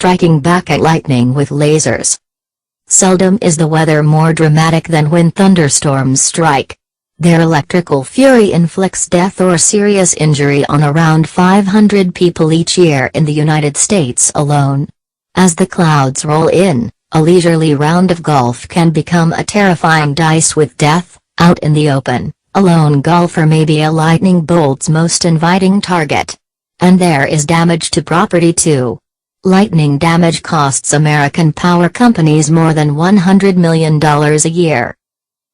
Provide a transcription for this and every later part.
striking back at lightning with lasers. Seldom is the weather more dramatic than when thunderstorms strike. Their electrical fury inflicts death or serious injury on around 500 people each year in the United States alone. As the clouds roll in, a leisurely round of golf can become a terrifying dice with death. Out in the open, a lone golfer may be a lightning bolt's most inviting target. And there is damage to property too. Lightning damage costs American power companies more than $100 million a year.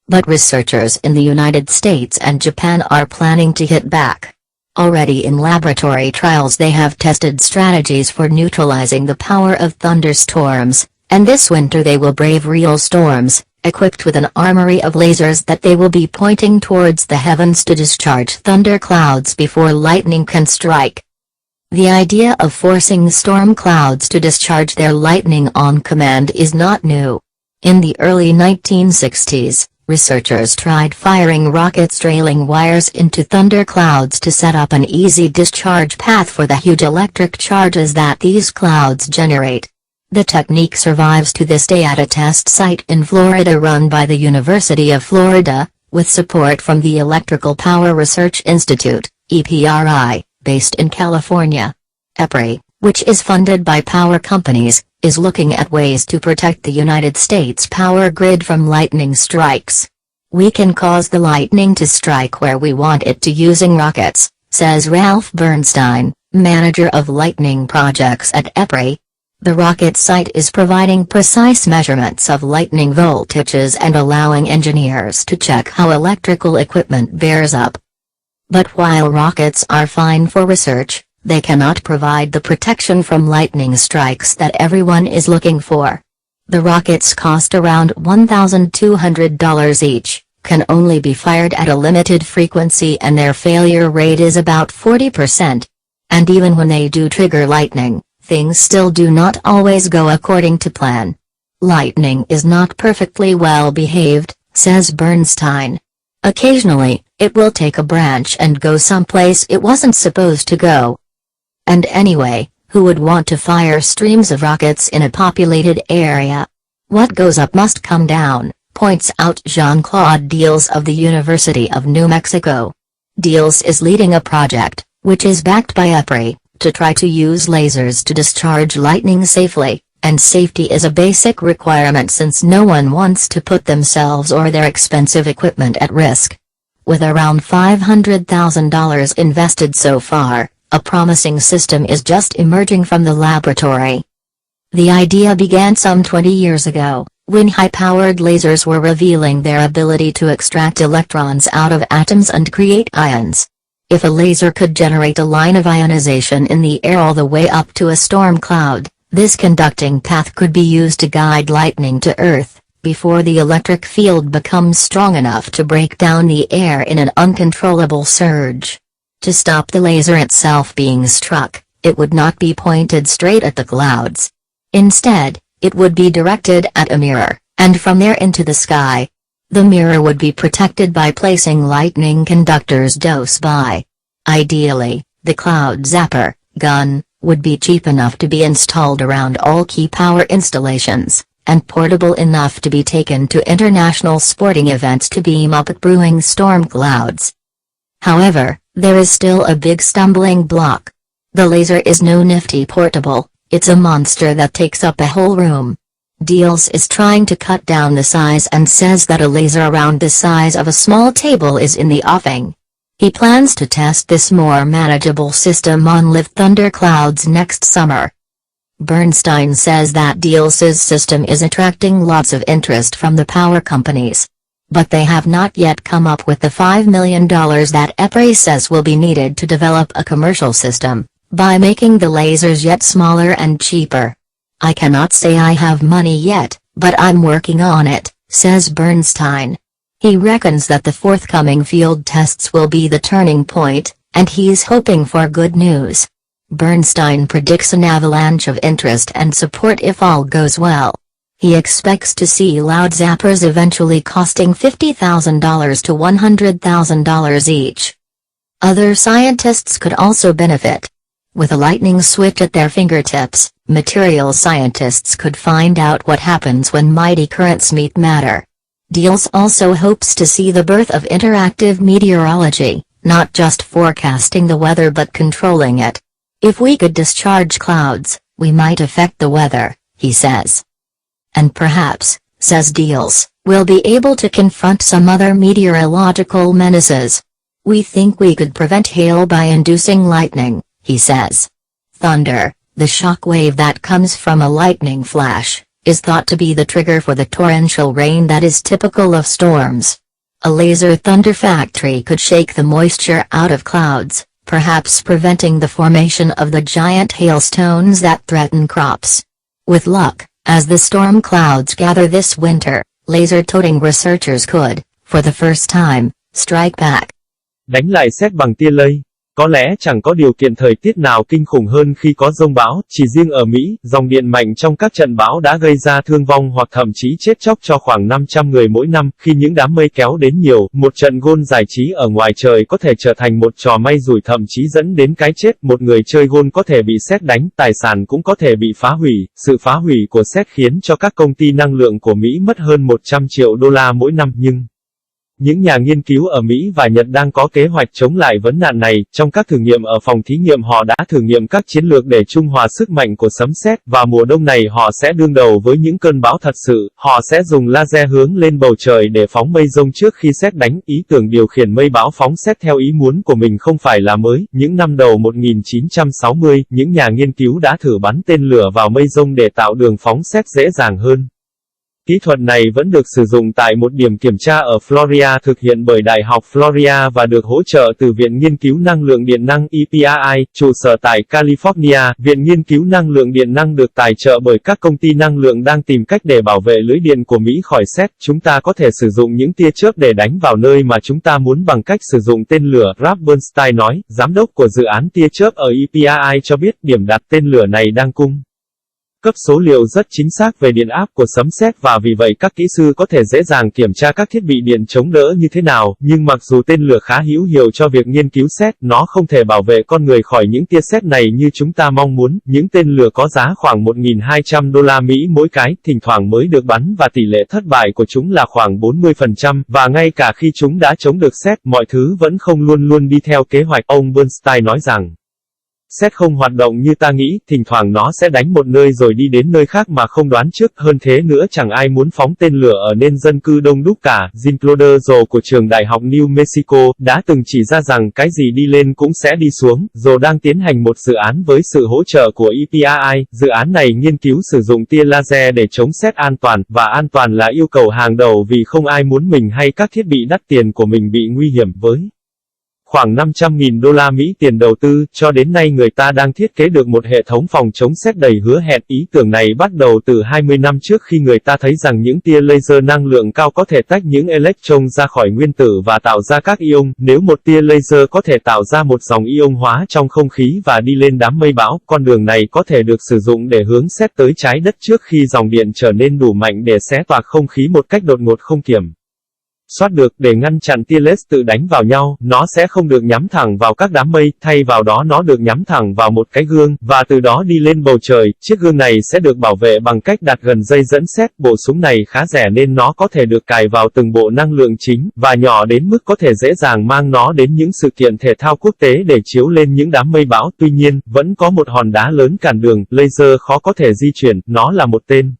But researchers in the United States and Japan are planning to hit back. Already in laboratory trials they have tested strategies for neutralizing the power of thunderstorms, and this winter they will brave real storms, equipped with an armory of lasers that they will be pointing towards the heavens to discharge thunderclouds before lightning can strike. The idea of forcing storm clouds to discharge their lightning on command is not new. In the early 1960s, researchers tried firing rockets trailing wires into thunderclouds to set up an easy discharge path for the huge electric charges that these clouds generate. The technique survives to this day at a test site in Florida run by the University of Florida, with support from the Electrical Power Research Institute, EPRI, based in California. EPRI, which is funded by power companies, is looking at ways to protect the United States power grid from lightning strikes. We can cause the lightning to strike where we want it to using rockets, says Ralph Bernstein, manager of lightning projects at EPRI. The rocket site is providing precise measurements of lightning voltages and allowing engineers to check how electrical equipment bears up. But while rockets are fine for research, they cannot provide the protection from lightning strikes that everyone is looking for. The rockets cost around $1,200 each, can only be fired at a limited frequency and their failure rate is about 40%. And even when they do trigger lightning, things still do not always go according to plan. Lightning is not perfectly well behaved, says Bernstein. Occasionally, it will take a branch and go someplace it wasn't supposed to go. And anyway, who would want to fire streams of rockets in a populated area? What goes up must come down, points out Jean-Claude Diels of the University of New Mexico. Diels is leading a project, which is backed by EPRI, to try to use lasers to discharge lightning safely, and safety is a basic requirement since no one wants to put themselves or their expensive equipment at risk. With around $500,000 invested so far, a promising system is just emerging from the laboratory. The idea began some 20 years ago, when high-powered lasers were revealing their ability to extract electrons out of atoms and create ions. If a laser could generate a line of ionization in the air all the way up to a storm cloud, this conducting path could be used to guide lightning to Earth, before the electric field becomes strong enough to break down the air in an uncontrollable surge. To stop the laser itself being struck, it would not be pointed straight at the clouds. Instead, it would be directed at a mirror, and from there into the sky. The mirror would be protected by placing lightning conductors close by. Ideally, the cloud zapper gun would be cheap enough to be installed around all key power installations, and portable enough to be taken to international sporting events to beam up at brewing storm clouds. However, there is still a big stumbling block. The laser is no nifty portable, it's a monster that takes up a whole room. Diels is trying to cut down the size and says that a laser around the size of a small table is in the offing. He plans to test this more manageable system on live thunderclouds next summer. Bernstein says that Diels' system is attracting lots of interest from the power companies. But they have not yet come up with the $5 million that EPRI says will be needed to develop a commercial system, by making the lasers yet smaller and cheaper. I cannot say I have money yet, but I'm working on it, says Bernstein. He reckons that the forthcoming field tests will be the turning point, and he's hoping for good news. Bernstein predicts an avalanche of interest and support if all goes well. He expects to see loud zappers eventually costing $50,000 to $100,000 each. Other scientists could also benefit. With a lightning switch at their fingertips, material scientists could find out what happens when mighty currents meet matter. Deals also hopes to see the birth of interactive meteorology, not just forecasting the weather but controlling it. If we could discharge clouds, we might affect the weather, he says. And perhaps, says Deals, we'll be able to confront some other meteorological menaces. We think we could prevent hail by inducing lightning, he says. Thunder, the shock wave that comes from a lightning flash, is thought to be the trigger for the torrential rain that is typical of storms. A laser thunder factory could shake the moisture out of clouds, perhaps preventing the formation of the giant hailstones that threaten crops. With luck, as the storm clouds gather this winter, laser-toting researchers could, for the first time, strike back. Đánh lại sét bằng tia lây. Có lẽ chẳng có điều kiện thời tiết nào kinh khủng hơn khi có dông bão, chỉ riêng ở Mỹ, dòng điện mạnh trong các trận bão đã gây ra thương vong hoặc thậm chí chết chóc cho khoảng 500 người mỗi năm, khi những đám mây kéo đến nhiều, một trận gôn giải trí ở ngoài trời có thể trở thành một trò may rủi thậm chí dẫn đến cái chết, một người chơi gôn có thể bị sét đánh, tài sản cũng có thể bị phá hủy, sự phá hủy của sét khiến cho các công ty năng lượng của Mỹ mất hơn 100 triệu đô la mỗi năm nhưng những nhà nghiên cứu ở Mỹ và Nhật đang có kế hoạch chống lại vấn nạn này. Trong các thử nghiệm ở phòng thí nghiệm họ đã thử nghiệm các chiến lược để trung hòa sức mạnh của sấm sét, và mùa đông này họ sẽ đương đầu với những cơn bão thật sự. Họ sẽ dùng laser hướng lên bầu trời để phóng mây rông trước khi sét đánh. Ý tưởng điều khiển mây bão phóng sét theo ý muốn của mình không phải là mới. Những năm đầu 1960, những nhà nghiên cứu đã thử bắn tên lửa vào mây rông để tạo đường phóng sét dễ dàng hơn. Kỹ thuật này vẫn được sử dụng tại một điểm kiểm tra ở Florida thực hiện bởi Đại học Florida và được hỗ trợ từ Viện Nghiên cứu Năng lượng Điện năng EPRI, trụ sở tại California. Viện Nghiên cứu Năng lượng Điện năng được tài trợ bởi các công ty năng lượng đang tìm cách để bảo vệ lưới điện của Mỹ khỏi sét. Chúng ta có thể sử dụng những tia chớp để đánh vào nơi mà chúng ta muốn bằng cách sử dụng tên lửa, Ralph Bernstein nói, giám đốc của dự án tia chớp ở EPRI cho biết điểm đặt tên lửa này đang cung cấp số liệu rất chính xác về điện áp của sấm sét và vì vậy các kỹ sư có thể dễ dàng kiểm tra các thiết bị điện chống đỡ như thế nào, nhưng mặc dù tên lửa khá hữu hiệu cho việc nghiên cứu sét, nó không thể bảo vệ con người khỏi những tia sét này như chúng ta mong muốn. Những tên lửa có giá khoảng 1.200 đô la Mỹ mỗi cái, thỉnh thoảng mới được bắn và tỷ lệ thất bại của chúng là khoảng 40%, và ngay cả khi chúng đã chống được sét, mọi thứ vẫn không luôn luôn đi theo kế hoạch. Ông Bernstein nói rằng sét không hoạt động như ta nghĩ, thỉnh thoảng nó sẽ đánh một nơi rồi đi đến nơi khác mà không đoán trước. Hơn thế nữa, chẳng ai muốn phóng tên lửa ở nên dân cư đông đúc cả. Jean-Claude của trường Đại học New Mexico đã từng chỉ ra rằng cái gì đi lên cũng sẽ đi xuống. Joe đang tiến hành một dự án với sự hỗ trợ của EPRI. Dự án này nghiên cứu sử dụng tia laser để chống sét an toàn, và an toàn là yêu cầu hàng đầu vì không ai muốn mình hay các thiết bị đắt tiền của mình bị nguy hiểm. Với khoảng 500.000 đô la Mỹ tiền đầu tư, cho đến nay người ta đang thiết kế được một hệ thống phòng chống sét đầy hứa hẹn. Ý tưởng này bắt đầu từ 20 năm trước khi người ta thấy rằng những tia laser năng lượng cao có thể tách những electron ra khỏi nguyên tử và tạo ra các ion. Nếu một tia laser có thể tạo ra một dòng ion hóa trong không khí và đi lên đám mây bão, con đường này có thể được sử dụng để hướng sét tới trái đất trước khi dòng điện trở nên đủ mạnh để xé toạc không khí một cách đột ngột không kiểm soát được. Để ngăn chặn tia laser tự đánh vào nhau, nó sẽ không được nhắm thẳng vào các đám mây, thay vào đó nó được nhắm thẳng vào một cái gương, và từ đó đi lên bầu trời. Chiếc gương này sẽ được bảo vệ bằng cách đặt gần dây dẫn sét. Bộ súng này khá rẻ nên nó có thể được cài vào từng bộ năng lượng chính, và nhỏ đến mức có thể dễ dàng mang nó đến những sự kiện thể thao quốc tế để chiếu lên những đám mây bão. Tuy nhiên, vẫn có một hòn đá lớn cản đường, laser khó có thể di chuyển, nó là một tên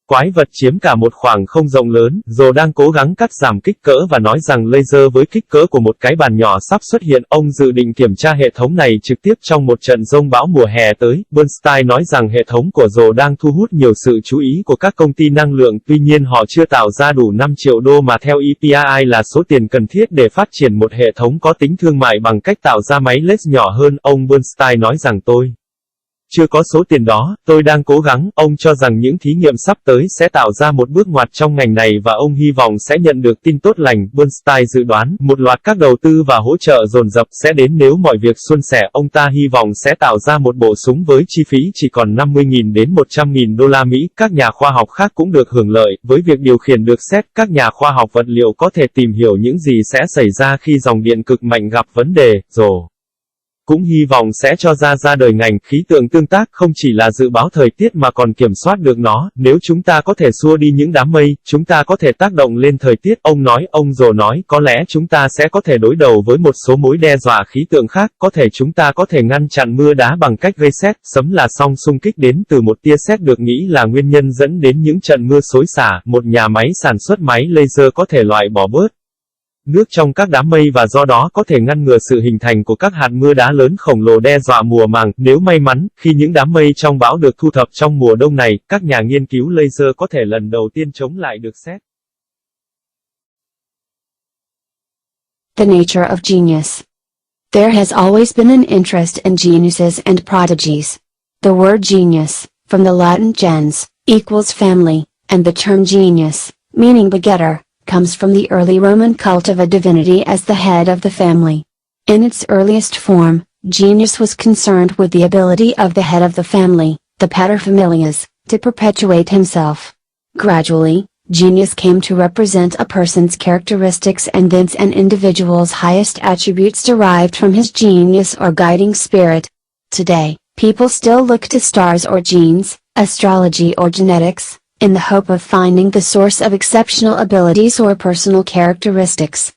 quái vật chiếm cả một khoảng không rộng lớn. Joe đang cố gắng cắt giảm kích cỡ và nói rằng laser với kích cỡ của một cái bàn nhỏ sắp xuất hiện. Ông dự định kiểm tra hệ thống này trực tiếp trong một trận dông bão mùa hè tới. Bernstein nói rằng hệ thống của Joe đang thu hút nhiều sự chú ý của các công ty năng lượng, tuy nhiên họ chưa tạo ra đủ 5 triệu đô mà theo EPRI là số tiền cần thiết để phát triển một hệ thống có tính thương mại bằng cách tạo ra máy laser nhỏ hơn. Ông Bernstein nói rằng tôi chưa có số tiền đó, tôi đang cố gắng. Ông cho rằng những thí nghiệm sắp tới sẽ tạo ra một bước ngoặt trong ngành này và ông hy vọng sẽ nhận được tin tốt lành. Bernstein dự đoán, một loạt các đầu tư và hỗ trợ dồn dập sẽ đến nếu mọi việc suôn sẻ. Ông ta hy vọng sẽ tạo ra một bộ súng với chi phí chỉ còn 50.000 đến 100.000 đô la Mỹ. Các nhà khoa học khác cũng được hưởng lợi. Với việc điều khiển được sét, các nhà khoa học vật liệu có thể tìm hiểu những gì sẽ xảy ra khi dòng điện cực mạnh gặp vấn đề. cũng hy vọng sẽ cho ra đời ngành khí tượng tương tác không chỉ là dự báo thời tiết mà còn kiểm soát được nó. Nếu chúng ta có thể xua đi những đám mây, chúng ta có thể tác động lên thời tiết. Ông Rồ nói, có lẽ chúng ta sẽ có thể đối đầu với một số mối đe dọa khí tượng khác, có thể chúng ta có thể ngăn chặn mưa đá bằng cách gây sét, sấm là sóng xung kích đến từ một tia sét được nghĩ là nguyên nhân dẫn đến những trận mưa xối xả. Một nhà máy sản xuất máy laser có thể loại bỏ bớt nước trong các đám mây và do đó có thể ngăn ngừa sự hình thành của các hạt mưa đá lớn khổng lồ đe dọa mùa màng. Nếu may mắn, khi những đám mây trong bão được thu thập trong mùa đông này, các nhà nghiên cứu laser có thể lần đầu tiên chống lại được sét. The nature of genius. There has always been an interest in geniuses and prodigies. The word genius, from the Latin gens, equals family, and the term genius, meaning begetter, comes from the early Roman cult of a divinity as the head of the family. In its earliest form, genius was concerned with the ability of the head of the family, the paterfamilias, to perpetuate himself. Gradually, genius came to represent a person's characteristics and thence an individual's highest attributes derived from his genius or guiding spirit. Today, people still look to stars or genes, astrology or genetics, in the hope of finding the source of exceptional abilities or personal characteristics.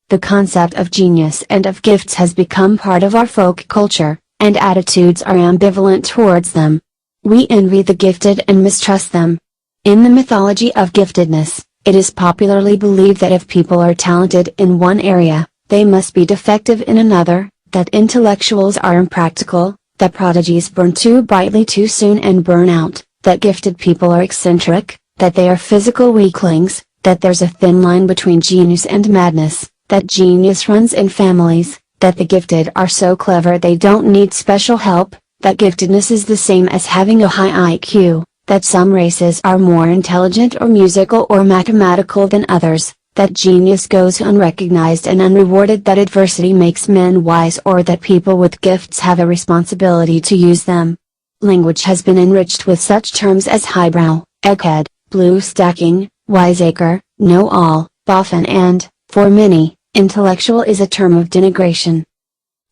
The concept of genius and of gifts has become part of our folk culture, and attitudes are ambivalent towards them. We envy the gifted and mistrust them. In the mythology of giftedness, it is popularly believed that if people are talented in one area, they must be defective in another, that intellectuals are impractical, that prodigies burn too brightly too soon and burn out, that gifted people are eccentric, that they are physical weaklings, that there's a thin line between genius and madness, that genius runs in families, that the gifted are so clever they don't need special help, that giftedness is the same as having a high IQ, that some races are more intelligent or musical or mathematical than others, that genius goes unrecognized and unrewarded, that adversity makes men wise, or that people with gifts have a responsibility to use them. Language has been enriched with such terms as highbrow, egghead, blue stacking, wiseacre, know-all, boffin and, for many, intellectual is a term of denigration.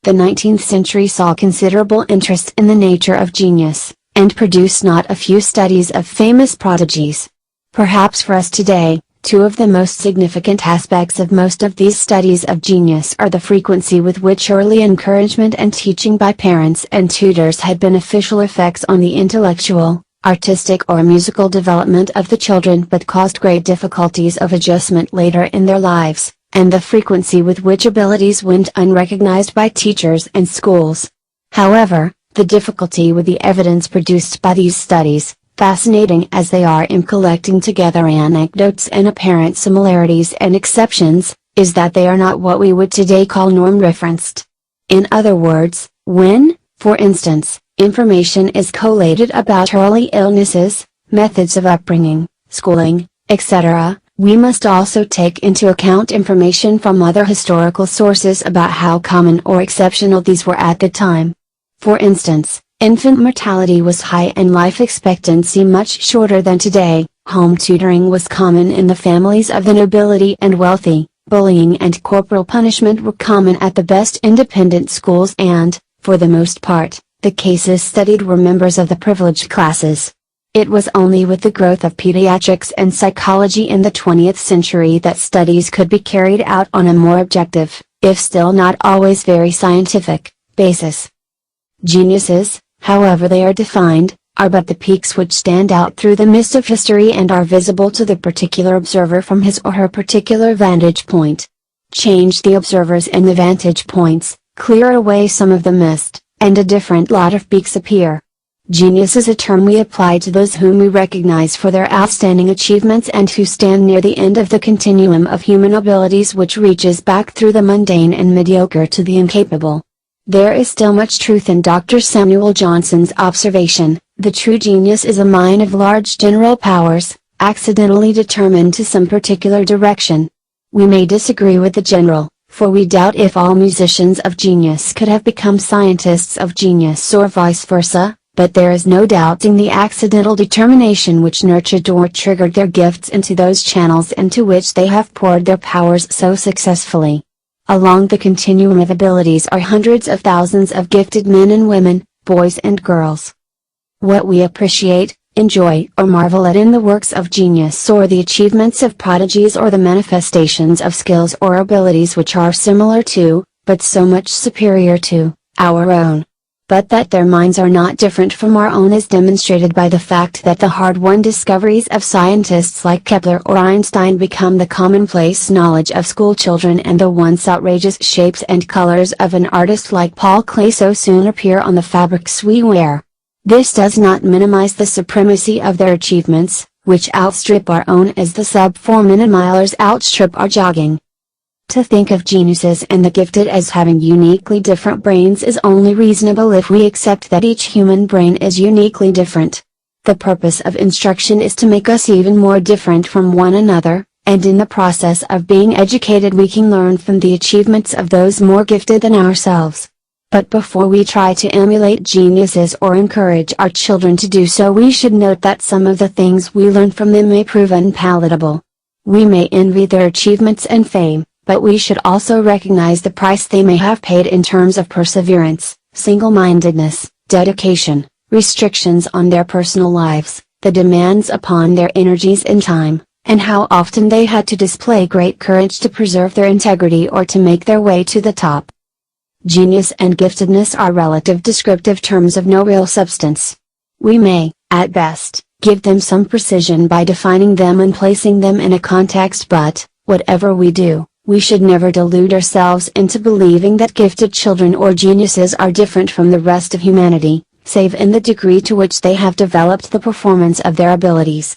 The 19th century saw considerable interest in the nature of genius, and produced not a few studies of famous prodigies. Perhaps for us today, two of the most significant aspects of most of these studies of genius are the frequency with which early encouragement and teaching by parents and tutors had beneficial effects on the intellectual, artistic or musical development of the children but caused great difficulties of adjustment later in their lives, and the frequency with which abilities went unrecognized by teachers and schools. However, the difficulty with the evidence produced by these studies, fascinating as they are in collecting together anecdotes and apparent similarities and exceptions, is that they are not what we would today call norm-referenced. In other words, when, for instance, information is collated about early illnesses, methods of upbringing, schooling, etc., we must also take into account information from other historical sources about how common or exceptional these were at the time. For instance, infant mortality was high and life expectancy much shorter than today, home tutoring was common in the families of the nobility and wealthy, bullying and corporal punishment were common at the best independent schools and, for the most part, the cases studied were members of the privileged classes. It was only with the growth of pediatrics and psychology in the 20th century that studies could be carried out on a more objective, if still not always very scientific, basis. Geniuses, however they are defined, are but the peaks which stand out through the mist of history and are visible to the particular observer from his or her particular vantage point. Change the observers and the vantage points, clear away some of the mist, and a different lot of peaks appear. Genius is a term we apply to those whom we recognize for their outstanding achievements and who stand near the end of the continuum of human abilities which reaches back through the mundane and mediocre to the incapable. There is still much truth in Dr. Samuel Johnson's observation: the true genius is a mind of large general powers, accidentally determined to some particular direction. We may disagree with the general, for we doubt if all musicians of genius could have become scientists of genius or vice versa, but there is no doubting the accidental determination which nurtured or triggered their gifts into those channels into which they have poured their powers so successfully. Along the continuum of abilities are hundreds of thousands of gifted men and women, boys and girls. What we appreciate, enjoy, or marvel at in the works of genius or the achievements of prodigies or the manifestations of skills or abilities which are similar to, but so much superior to, our own. But that their minds are not different from our own is demonstrated by the fact that the hard-won discoveries of scientists like Kepler or Einstein become the commonplace knowledge of school children, and the once outrageous shapes and colors of an artist like Paul Klee so soon appear on the fabrics we wear. This does not minimize the supremacy of their achievements, which outstrip our own as the sub-4 minute milers outstrip our jogging. To think of geniuses and the gifted as having uniquely different brains is only reasonable if we accept that each human brain is uniquely different. The purpose of instruction is to make us even more different from one another, and in the process of being educated we can learn from the achievements of those more gifted than ourselves. But before we try to emulate geniuses or encourage our children to do so, we should note that some of the things we learn from them may prove unpalatable. We may envy their achievements and fame, but we should also recognize the price they may have paid in terms of perseverance, single-mindedness, dedication, restrictions on their personal lives, the demands upon their energies and time, and how often they had to display great courage to preserve their integrity or to make their way to the top. Genius and giftedness are relative descriptive terms of no real substance. We may, at best, give them some precision by defining them and placing them in a context, but, whatever we do, we should never delude ourselves into believing that gifted children or geniuses are different from the rest of humanity, save in the degree to which they have developed the performance of their abilities.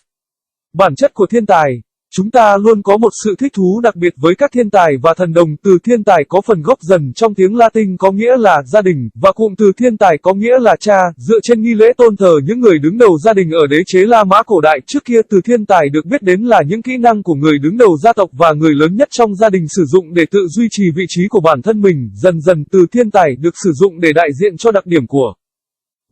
Bản chất của thiên tài, chúng ta luôn có một sự thích thú đặc biệt với các thiên tài và thần đồng. Từ thiên tài có phần gốc dần trong tiếng Latin có nghĩa là gia đình, và cụm từ thiên tài có nghĩa là cha, dựa trên nghi lễ tôn thờ những người đứng đầu gia đình ở đế chế La Mã cổ đại. Trước kia từ thiên tài được biết đến là những kỹ năng của người đứng đầu gia tộc và người lớn nhất trong gia đình sử dụng để tự duy trì vị trí của bản thân mình. Dần dần từ thiên tài được sử dụng để đại diện cho đặc điểm của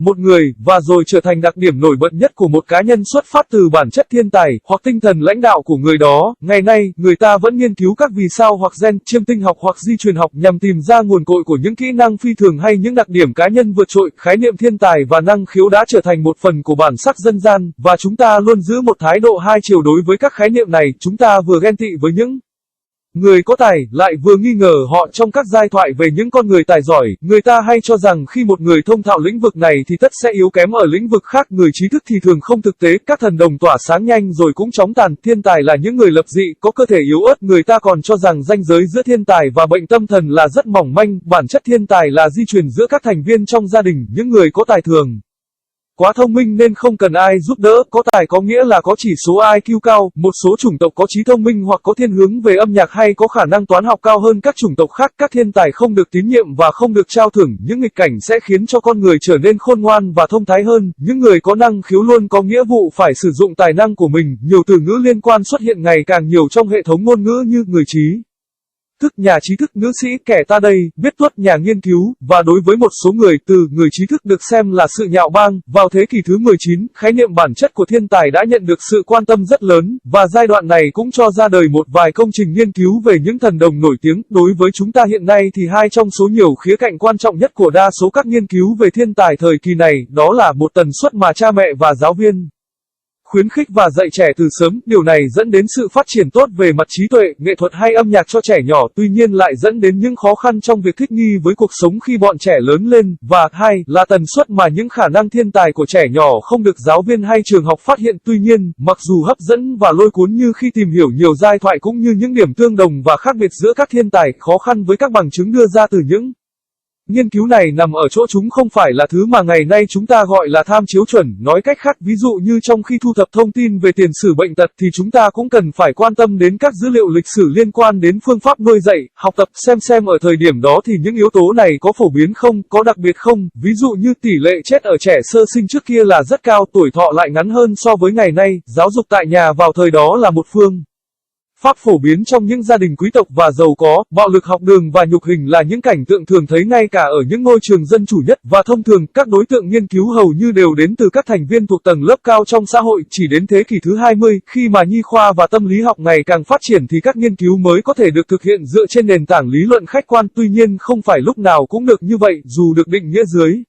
một người, và rồi trở thành đặc điểm nổi bật nhất của một cá nhân xuất phát từ bản chất thiên tài, hoặc tinh thần lãnh đạo của người đó. Ngày nay, người ta vẫn nghiên cứu các vì sao hoặc gen, chiêm tinh học hoặc di truyền học nhằm tìm ra nguồn cội của những kỹ năng phi thường hay những đặc điểm cá nhân vượt trội. Khái niệm thiên tài và năng khiếu đã trở thành một phần của bản sắc dân gian, và chúng ta luôn giữ một thái độ hai chiều đối với các khái niệm này. Chúng ta vừa ghen tị với những người có tài, lại vừa nghi ngờ họ. Trong các giai thoại về những con người tài giỏi, người ta hay cho rằng khi một người thông thạo lĩnh vực này thì tất sẽ yếu kém ở lĩnh vực khác. Người trí thức thì thường không thực tế, các thần đồng tỏa sáng nhanh rồi cũng chóng tàn. Thiên tài là những người lập dị, có cơ thể yếu ớt. Người ta còn cho rằng ranh giới giữa thiên tài và bệnh tâm thần là rất mỏng manh. Bản chất thiên tài là di truyền giữa các thành viên trong gia đình. Những người có tài thường quá thông minh nên không cần ai giúp đỡ. Có tài có nghĩa là có chỉ số IQ cao. Một số chủng tộc có trí thông minh hoặc có thiên hướng về âm nhạc hay có khả năng toán học cao hơn các chủng tộc khác. Các thiên tài không được tín nhiệm và không được trao thưởng. Những nghịch cảnh sẽ khiến cho con người trở nên khôn ngoan và thông thái hơn. Những người có năng khiếu luôn có nghĩa vụ phải sử dụng tài năng của mình. Nhiều từ ngữ liên quan xuất hiện ngày càng nhiều trong hệ thống ngôn ngữ như người trí thức, nhà trí thức, nữ sĩ, kẻ ta đây, biết tuất, nhà nghiên cứu, và đối với một số người, từ người trí thức được xem là sự nhạo báng. Vào thế kỷ thứ 19, khái niệm bản chất của thiên tài đã nhận được sự quan tâm rất lớn, và giai đoạn này cũng cho ra đời một vài công trình nghiên cứu về những thần đồng nổi tiếng. Đối với chúng ta hiện nay thì hai trong số nhiều khía cạnh quan trọng nhất của đa số các nghiên cứu về thiên tài thời kỳ này, đó là một tần suất mà cha mẹ và giáo viên khuyến khích và dạy trẻ từ sớm. Điều này dẫn đến sự phát triển tốt về mặt trí tuệ, nghệ thuật hay âm nhạc cho trẻ nhỏ, tuy nhiên lại dẫn đến những khó khăn trong việc thích nghi với cuộc sống khi bọn trẻ lớn lên. Và hai là tần suất mà những khả năng thiên tài của trẻ nhỏ không được giáo viên hay trường học phát hiện. Tuy nhiên, mặc dù hấp dẫn và lôi cuốn như khi tìm hiểu nhiều giai thoại cũng như những điểm tương đồng và khác biệt giữa các thiên tài, khó khăn với các bằng chứng đưa ra từ những nghiên cứu này nằm ở chỗ chúng không phải là thứ mà ngày nay chúng ta gọi là tham chiếu chuẩn. Nói cách khác, ví dụ như trong khi thu thập thông tin về tiền sử bệnh tật thì chúng ta cũng cần phải quan tâm đến các dữ liệu lịch sử liên quan đến phương pháp nuôi dạy, học tập, xem ở thời điểm đó thì những yếu tố này có phổ biến không, có đặc biệt không. Ví dụ như tỷ lệ chết ở trẻ sơ sinh trước kia là rất cao, tuổi thọ lại ngắn hơn so với ngày nay. Giáo dục tại nhà vào thời đó là một phương Pháp phổ biến trong những gia đình quý tộc và giàu có, bạo lực học đường và nhục hình là những cảnh tượng thường thấy ngay cả ở những ngôi trường dân chủ nhất, và thông thường, các đối tượng nghiên cứu hầu như đều đến từ các thành viên thuộc tầng lớp cao trong xã hội. Chỉ đến thế kỷ thứ 20, khi mà nhi khoa và tâm lý học ngày càng phát triển thì các nghiên cứu mới có thể được thực hiện dựa trên nền tảng lý luận khách quan. Tuy nhiên, không phải lúc nào cũng được như vậy, dù được định nghĩa dưới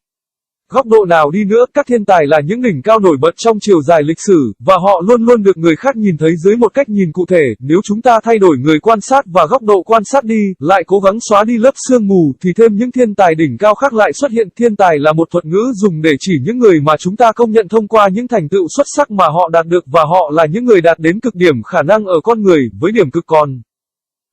góc độ nào đi nữa, các thiên tài là những đỉnh cao nổi bật trong chiều dài lịch sử, và họ luôn luôn được người khác nhìn thấy dưới một cách nhìn cụ thể. Nếu chúng ta thay đổi người quan sát và góc độ quan sát đi, lại cố gắng xóa đi lớp sương mù, thì thêm những thiên tài đỉnh cao khác lại xuất hiện. Thiên tài là một thuật ngữ dùng để chỉ những người mà chúng ta công nhận thông qua những thành tựu xuất sắc mà họ đạt được, và họ là những người đạt đến cực điểm khả năng ở con người, với điểm cực còn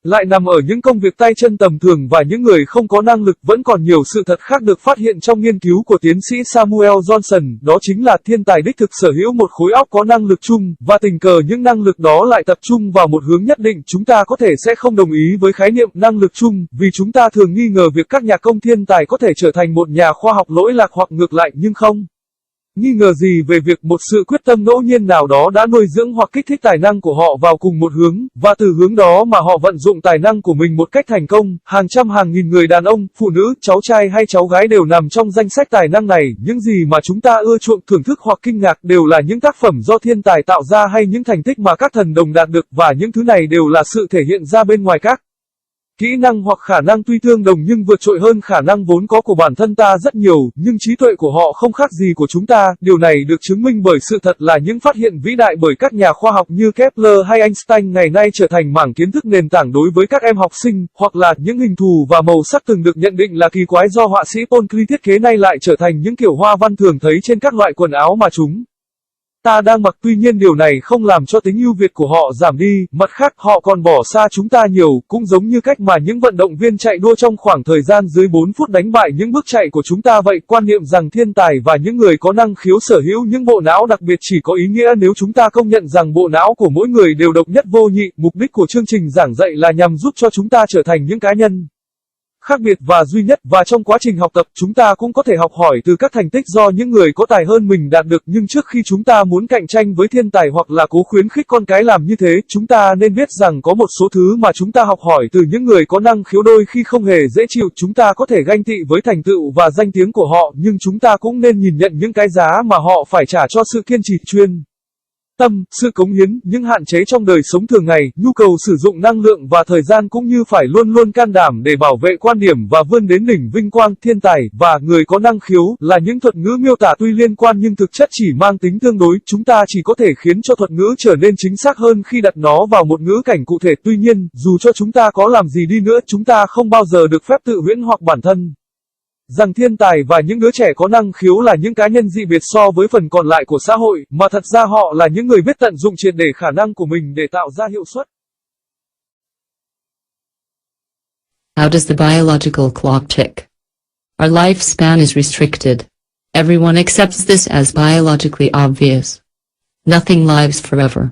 lại nằm ở những công việc tay chân tầm thường và những người không có năng lực. Vẫn còn nhiều sự thật khác được phát hiện trong nghiên cứu của tiến sĩ Samuel Johnson, đó chính là thiên tài đích thực sở hữu một khối óc có năng lực chung, và tình cờ những năng lực đó lại tập trung vào một hướng nhất định. Chúng ta có thể sẽ không đồng ý với khái niệm năng lực chung, vì chúng ta thường nghi ngờ việc các nhà công thiên tài có thể trở thành một nhà khoa học lỗi lạc, hoặc ngược lại, nhưng không nghi ngờ gì về việc một sự quyết tâm ngẫu nhiên nào đó đã nuôi dưỡng hoặc kích thích tài năng của họ vào cùng một hướng, và từ hướng đó mà họ vận dụng tài năng của mình một cách thành công. Hàng trăm hàng nghìn người đàn ông, phụ nữ, cháu trai hay cháu gái đều nằm trong danh sách tài năng này. Những gì mà chúng ta ưa chuộng, thưởng thức hoặc kinh ngạc đều là những tác phẩm do thiên tài tạo ra, hay những thành tích mà các thần đồng đạt được, và những thứ này đều là sự thể hiện ra bên ngoài các kỹ năng hoặc khả năng tuy tương đồng nhưng vượt trội hơn khả năng vốn có của bản thân ta rất nhiều, nhưng trí tuệ của họ không khác gì của chúng ta. Điều này được chứng minh bởi sự thật là những phát hiện vĩ đại bởi các nhà khoa học như Kepler hay Einstein ngày nay trở thành mảng kiến thức nền tảng đối với các em học sinh, hoặc là những hình thù và màu sắc từng được nhận định là kỳ quái do họa sĩ Paul Klee thiết kế nay lại trở thành những kiểu hoa văn thường thấy trên các loại quần áo mà chúng ta đang mặc. Tuy nhiên điều này không làm cho tính ưu việt của họ giảm đi, mặt khác họ còn bỏ xa chúng ta nhiều, cũng giống như cách mà những vận động viên chạy đua trong khoảng thời gian dưới 4 phút đánh bại những bước chạy của chúng ta vậy. Quan niệm rằng thiên tài và những người có năng khiếu sở hữu những bộ não đặc biệt chỉ có ý nghĩa nếu chúng ta công nhận rằng bộ não của mỗi người đều độc nhất vô nhị. Mục đích của chương trình giảng dạy là nhằm giúp cho chúng ta trở thành những cá nhân khác biệt và duy nhất, và trong quá trình học tập, chúng ta cũng có thể học hỏi từ các thành tích do những người có tài hơn mình đạt được. Nhưng trước khi chúng ta muốn cạnh tranh với thiên tài hoặc là cố khuyến khích con cái làm như thế, chúng ta nên biết rằng có một số thứ mà chúng ta học hỏi từ những người có năng khiếu đôi khi không hề dễ chịu. Chúng ta có thể ganh tị với thành tựu và danh tiếng của họ, nhưng chúng ta cũng nên nhìn nhận những cái giá mà họ phải trả cho sự kiên trì, chuyên tâm, sự cống hiến, những hạn chế trong đời sống thường ngày, nhu cầu sử dụng năng lượng và thời gian, cũng như phải luôn luôn can đảm để bảo vệ quan điểm và vươn đến đỉnh vinh quang. Thiên tài và người có năng khiếu là những thuật ngữ miêu tả tuy liên quan nhưng thực chất chỉ mang tính tương đối. Chúng ta chỉ có thể khiến cho thuật ngữ trở nên chính xác hơn khi đặt nó vào một ngữ cảnh cụ thể. Tuy nhiên, dù cho chúng ta có làm gì đi nữa, chúng ta không bao giờ được phép tự huyễn hoặc bản thân rằng thiên tài và những đứa trẻ có năng khiếu là những cá nhân dị biệt so với phần còn lại của xã hội, mà thật ra họ là những người biết tận dụng triệt để khả năng của mình để tạo ra hiệu suất. How does the biological clock tick? Our lifespan is restricted. Everyone accepts this as biologically obvious. Nothing lives forever.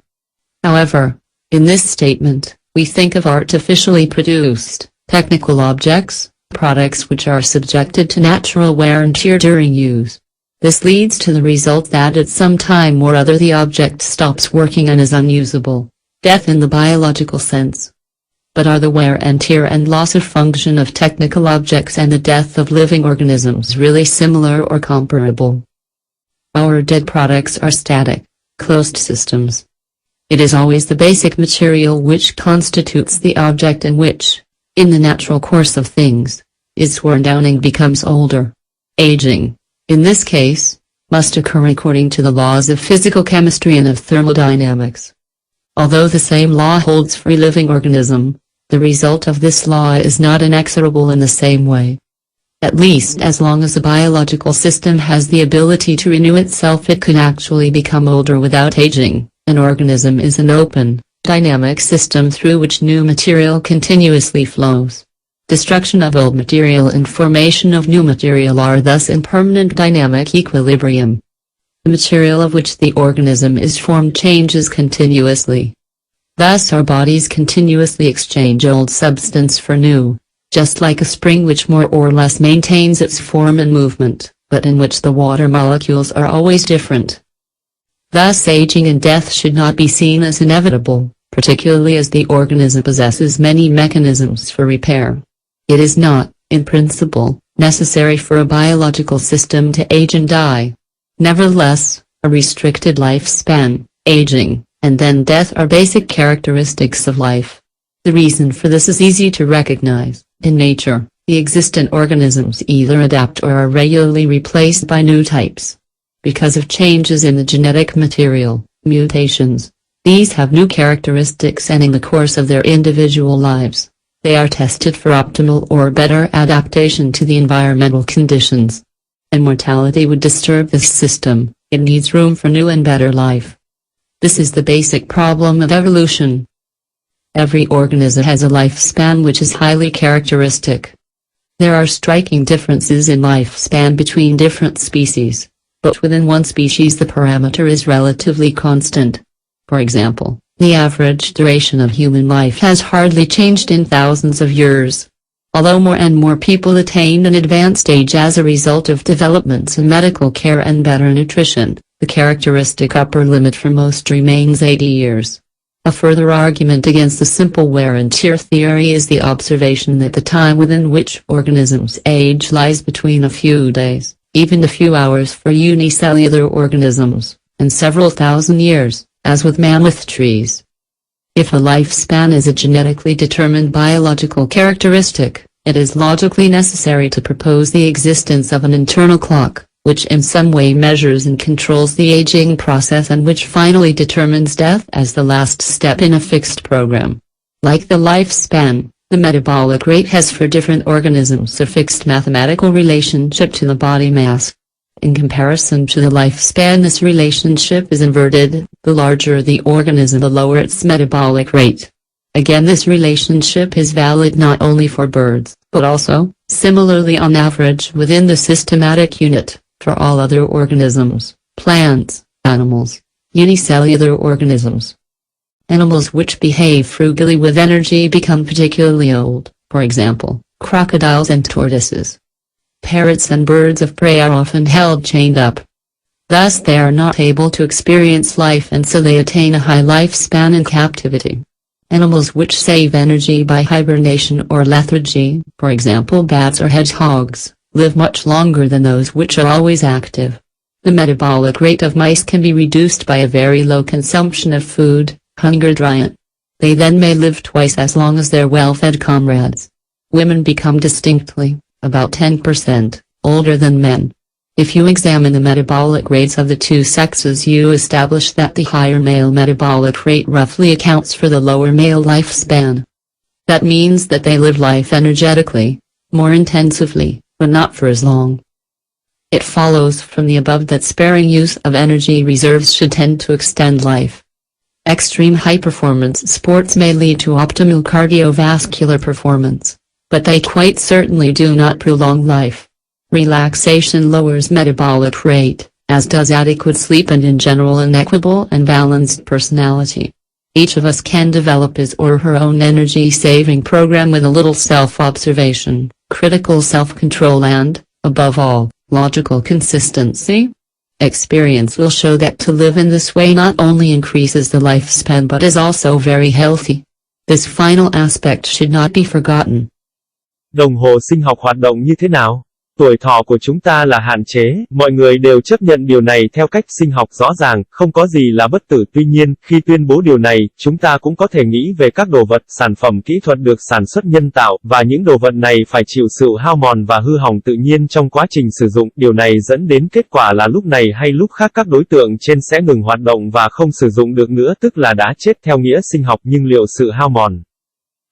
However, in this statement, we think of artificially produced, technical objects, products which are subjected to natural wear and tear during use. This leads to the result that at some time or other the object stops working and is unusable, death in the biological sense. But are the wear and tear and loss of function of technical objects and the death of living organisms really similar or comparable? Our dead products are static, closed systems. It is always the basic material which constitutes the object and which, in the natural course of things, is worn down and becomes older. Aging, in this case, must occur according to the laws of physical chemistry and of thermodynamics. Although the same law holds for a living organism, the result of this law is not inexorable in the same way. At least as long as the biological system has the ability to renew itself, it could actually become older without aging. An organism is an open, dynamic system through which new material continuously flows. Destruction of old material and formation of new material are thus in permanent dynamic equilibrium. The material of which the organism is formed changes continuously. Thus our bodies continuously exchange old substance for new, just like a spring which more or less maintains its form and movement, but in which the water molecules are always different. Thus aging and death should not be seen as inevitable, particularly as the organism possesses many mechanisms for repair. It is not, in principle, necessary for a biological system to age and die. Nevertheless, a restricted lifespan, aging, and then death are basic characteristics of life. The reason for this is easy to recognize. In nature, the existent organisms either adapt or are regularly replaced by new types. Because of changes in the genetic material, mutations, these have new characteristics, and in the course of their individual lives, they are tested for optimal or better adaptation to the environmental conditions. And mortality would disturb this system. It needs room for new and better life. This is the basic problem of evolution. Every organism has a lifespan which is highly characteristic. There are striking differences in lifespan between different species, but within one species the parameter is relatively constant. For example, the average duration of human life has hardly changed in thousands of years. Although more and more people attain an advanced age as a result of developments in medical care and better nutrition, the characteristic upper limit for most remains 80 years. A further argument against the simple wear and tear theory is the observation that the time within which organisms age lies between a few days, even a few hours for unicellular organisms, and several thousand years, as with mammoth trees. If a lifespan is a genetically determined biological characteristic, it is logically necessary to propose the existence of an internal clock, which in some way measures and controls the aging process and which finally determines death as the last step in a fixed program. Like the lifespan, the metabolic rate has for different organisms a fixed mathematical relationship to the body mass. In comparison to the lifespan, this relationship is inverted. The larger the organism, the lower its metabolic rate. Again, this relationship is valid not only for birds, but also, similarly on average within the systematic unit, for all other organisms, plants, animals, unicellular organisms. Animals which behave frugally with energy become particularly old, for example, crocodiles and tortoises. Parrots and birds of prey are often held chained up. Thus they are not able to experience life, and so they attain a high lifespan in captivity. Animals which save energy by hibernation or lethargy, for example bats or hedgehogs, live much longer than those which are always active. The metabolic rate of mice can be reduced by a very low consumption of food, hunger diet. They then may live twice as long as their well-fed comrades. Women become distinctly, about 10%, older than men. If you examine the metabolic rates of the two sexes, you establish that the higher male metabolic rate roughly accounts for the lower male lifespan. That means that they live life energetically, more intensively, but not for as long. It follows from the above that sparing use of energy reserves should tend to extend life. Extreme high-performance sports may lead to optimal cardiovascular performance, but they quite certainly do not prolong life. Relaxation lowers metabolic rate, as does adequate sleep and in general an equable and balanced personality. Each of us can develop his or her own energy-saving program with a little self-observation, critical self-control and, above all, logical consistency. Experience will show that to live in this way not only increases the lifespan but is also very healthy. This final aspect should not be forgotten. Đồng hồ sinh học hoạt động như thế nào? Tuổi thọ của chúng ta là hạn chế, mọi người đều chấp nhận điều này theo cách sinh học rõ ràng, không có gì là bất tử. Tuy nhiên, khi tuyên bố điều này, chúng ta cũng có thể nghĩ về các đồ vật, sản phẩm kỹ thuật được sản xuất nhân tạo, và những đồ vật này phải chịu sự hao mòn và hư hỏng tự nhiên trong quá trình sử dụng. Điều này dẫn đến kết quả là lúc này hay lúc khác các đối tượng trên sẽ ngừng hoạt động và không sử dụng được nữa, tức là đã chết theo nghĩa sinh học. Nhưng liệu sự hao mòn,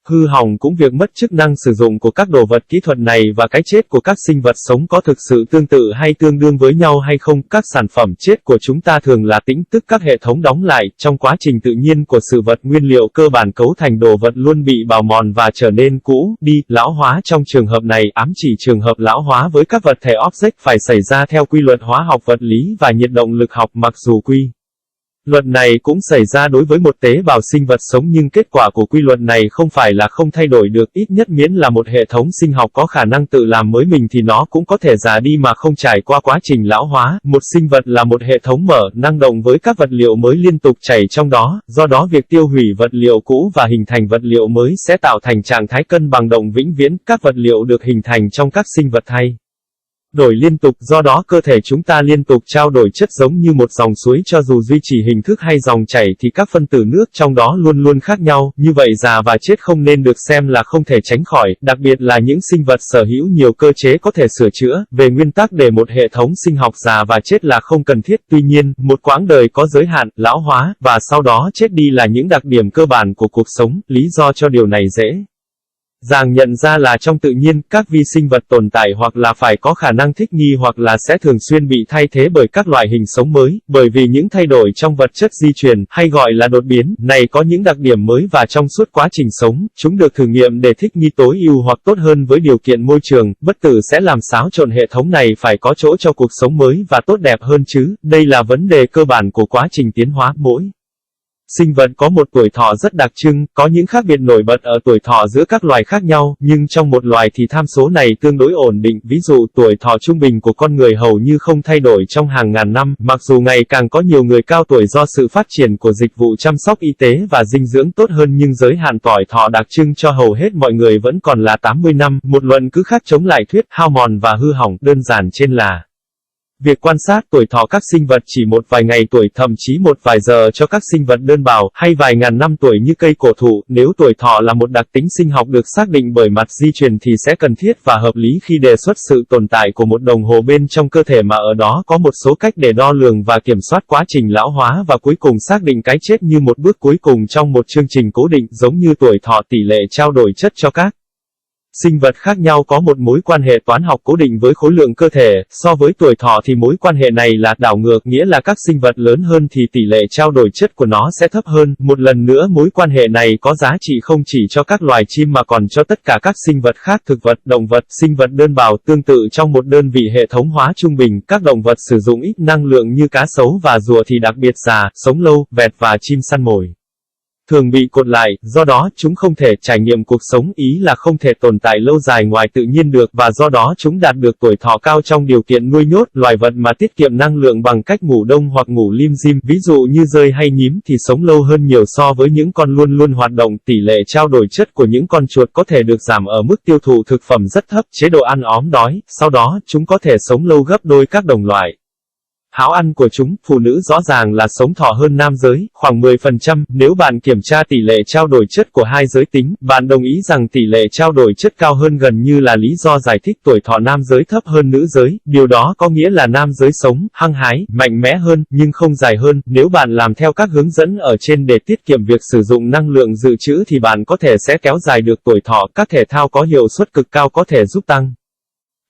hư hỏng cũng việc mất chức năng sử dụng của các đồ vật kỹ thuật này và cái chết của các sinh vật sống có thực sự tương tự hay tương đương với nhau hay không? Các sản phẩm chết của chúng ta thường là tĩnh, tức các hệ thống đóng lại. Trong quá trình tự nhiên của sự vật, nguyên liệu cơ bản cấu thành đồ vật luôn bị bào mòn và trở nên cũ đi, lão hóa. Trong trường hợp này, ám chỉ trường hợp lão hóa với các vật thể object phải xảy ra theo quy luật hóa học vật lý và nhiệt động lực học, mặc dù quy Luật này cũng xảy ra đối với một tế bào sinh vật sống nhưng kết quả của quy luật này không phải là không thay đổi được, ít nhất miễn là một hệ thống sinh học có khả năng tự làm mới mình thì nó cũng có thể già đi mà không trải qua quá trình lão hóa. Một sinh vật là một hệ thống mở, năng động với các vật liệu mới liên tục chảy trong đó, do đó việc tiêu hủy vật liệu cũ và hình thành vật liệu mới sẽ tạo thành trạng thái cân bằng động vĩnh viễn, các vật liệu được hình thành trong các sinh vật thay đổi liên tục, do đó cơ thể chúng ta liên tục trao đổi chất giống như một dòng suối, cho dù duy trì hình thức hay dòng chảy thì các phân tử nước trong đó luôn luôn khác nhau, như vậy già và chết không nên được xem là không thể tránh khỏi, đặc biệt là những sinh vật sở hữu nhiều cơ chế có thể sửa chữa. Về nguyên tắc để một hệ thống sinh học già và chết là không cần thiết, tuy nhiên, một quãng đời có giới hạn, lão hóa, và sau đó chết đi là những đặc điểm cơ bản của cuộc sống, lý do cho điều này dễ dàng nhận ra là trong tự nhiên, các vi sinh vật tồn tại hoặc là phải có khả năng thích nghi hoặc là sẽ thường xuyên bị thay thế bởi các loại hình sống mới, bởi vì những thay đổi trong vật chất di truyền, hay gọi là đột biến, này có những đặc điểm mới và trong suốt quá trình sống, chúng được thử nghiệm để thích nghi tối ưu hoặc tốt hơn với điều kiện môi trường, bất tử sẽ làm xáo trộn hệ thống này phải có chỗ cho cuộc sống mới và tốt đẹp hơn chứ, đây là vấn đề cơ bản của quá trình tiến hóa. Mỗi sinh vật có một tuổi thọ rất đặc trưng, có những khác biệt nổi bật ở tuổi thọ giữa các loài khác nhau, nhưng trong một loài thì tham số này tương đối ổn định, ví dụ tuổi thọ trung bình của con người hầu như không thay đổi trong hàng ngàn năm, mặc dù ngày càng có nhiều người cao tuổi do sự phát triển của dịch vụ chăm sóc y tế và dinh dưỡng tốt hơn, nhưng giới hạn tuổi thọ đặc trưng cho hầu hết mọi người vẫn còn là 80 năm, một luận cứ khác chống lại thuyết hao mòn và hư hỏng đơn giản trên là việc quan sát tuổi thọ các sinh vật chỉ một vài ngày tuổi, thậm chí một vài giờ cho các sinh vật đơn bào, hay vài ngàn năm tuổi như cây cổ thụ. Nếu tuổi thọ là một đặc tính sinh học được xác định bởi mặt di truyền thì sẽ cần thiết và hợp lý khi đề xuất sự tồn tại của một đồng hồ bên trong cơ thể, mà ở đó có một số cách để đo lường và kiểm soát quá trình lão hóa và cuối cùng xác định cái chết như một bước cuối cùng trong một chương trình cố định. Giống như tuổi thọ, tỷ lệ trao đổi chất cho các sinh vật khác nhau có một mối quan hệ toán học cố định với khối lượng cơ thể, so với tuổi thọ thì mối quan hệ này là đảo ngược, nghĩa là các sinh vật lớn hơn thì tỷ lệ trao đổi chất của nó sẽ thấp hơn. Một lần nữa mối quan hệ này có giá trị không chỉ cho các loài chim mà còn cho tất cả các sinh vật khác, thực vật, động vật, sinh vật đơn bào. Tương tự trong một đơn vị hệ thống hóa trung bình, các động vật sử dụng ít năng lượng như cá sấu và rùa thì đặc biệt già, sống lâu, vẹt và chim săn mồi thường bị cột lại, do đó chúng không thể trải nghiệm cuộc sống, ý là không thể tồn tại lâu dài ngoài tự nhiên được, và do đó chúng đạt được tuổi thọ cao trong điều kiện nuôi nhốt. Loài vật mà tiết kiệm năng lượng bằng cách ngủ đông hoặc ngủ lim dim, ví dụ như dơi hay nhím, thì sống lâu hơn nhiều so với những con luôn luôn hoạt động. Tỷ lệ trao đổi chất của những con chuột có thể được giảm ở mức tiêu thụ thực phẩm rất thấp, chế độ ăn ốm đói, sau đó chúng có thể sống lâu gấp đôi các đồng loại háo ăn của chúng. Phụ nữ rõ ràng là sống thọ hơn nam giới, khoảng 10%, nếu bạn kiểm tra tỷ lệ trao đổi chất của hai giới tính, bạn đồng ý rằng tỷ lệ trao đổi chất cao hơn gần như là lý do giải thích tuổi thọ nam giới thấp hơn nữ giới. Điều đó có nghĩa là nam giới sống hăng hái, mạnh mẽ hơn, nhưng không dài hơn. Nếu bạn làm theo các hướng dẫn ở trên để tiết kiệm việc sử dụng năng lượng dự trữ thì bạn có thể sẽ kéo dài được tuổi thọ. Các thể thao có hiệu suất cực cao có thể giúp tăng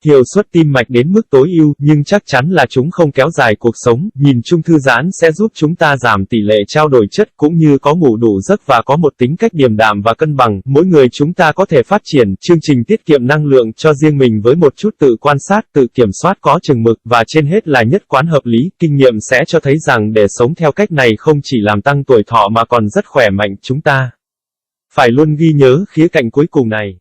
hiệu suất tim mạch đến mức tối ưu, nhưng chắc chắn là chúng không kéo dài cuộc sống. Nhìn chung thư giãn sẽ giúp chúng ta giảm tỷ lệ trao đổi chất, cũng như có ngủ đủ giấc và có một tính cách điềm đạm và cân bằng. Mỗi người chúng ta có thể phát triển chương trình tiết kiệm năng lượng cho riêng mình với một chút tự quan sát, tự kiểm soát có chừng mực, và trên hết là nhất quán hợp lý. Kinh nghiệm sẽ cho thấy rằng để sống theo cách này không chỉ làm tăng tuổi thọ mà còn rất khỏe mạnh. Chúng ta phải luôn ghi nhớ khía cạnh cuối cùng này.